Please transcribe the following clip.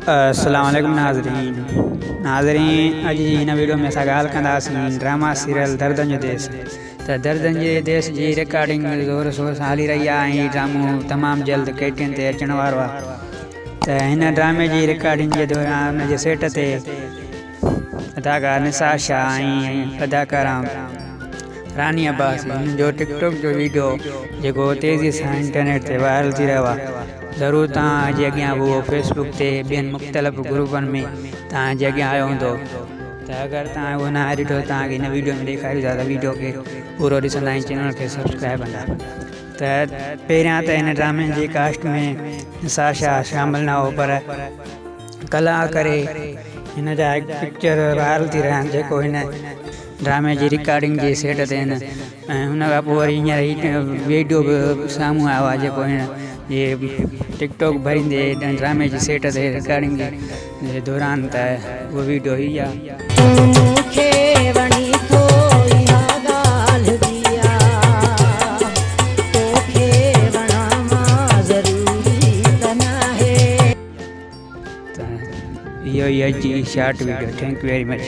अस्सलाम वालेकुम नाज़रीन अॼु जी हिन वीडियो में असां ॻाल्हि कंदासीं ड्रामा सीरियल दर्दन जो देश। त दर्दन जे देश जी रिकॉर्डिंग ज़ोर शोर सां हली रही आहे ऐं ड्रामो तमामु जल्द केटियुनि ते अचण वारो आहे। त हिन ड्रामे जी रिकॉर्डिंग जे दौरान हुन जे सेट ते अदाकार निसार शाह ऐं अदाकारा रानी अब्बास हिन जो टिकटॉक जो वीडियो जेको तेज़ी सां इंटरनेट ते वायरल थी रहियो आहे। ज़रूरु तव्हां जे अॻियां उहो फेसबुक ते ॿियनि मुख़्तलिफ़ ग्रुपनि में तव्हां जे अॻियां आयो हूंदो। त अगरि तव्हां उहो न आहे ॾिठो तव्हांखे हिन वीडियो में ॾेखारियूं था त वीडियो खे पूरो ॾिसंदा ऐं चैनल खे सब्सक्राइब कंदा। त पहिरियां त हिन ड्रामे जी कास्ट में निसार शाह शामिल न हो, पर कला करे हिन जा पिक्चर वायरल थी रहिया आहिनि जेको हिन ड्रामे जी रिकॉर्डिंग जे सेट ते आहिनि। ऐं हुन खां पोइ वरी हींअर वीडियो बि साम्हूं आयो आहे जेको हिन ये टिकटॉक भरींदे ड्रामे जी सेट ते रिकॉर्डिंग जे दौरान त वो वीडियो ही यो short video. Thank U very much.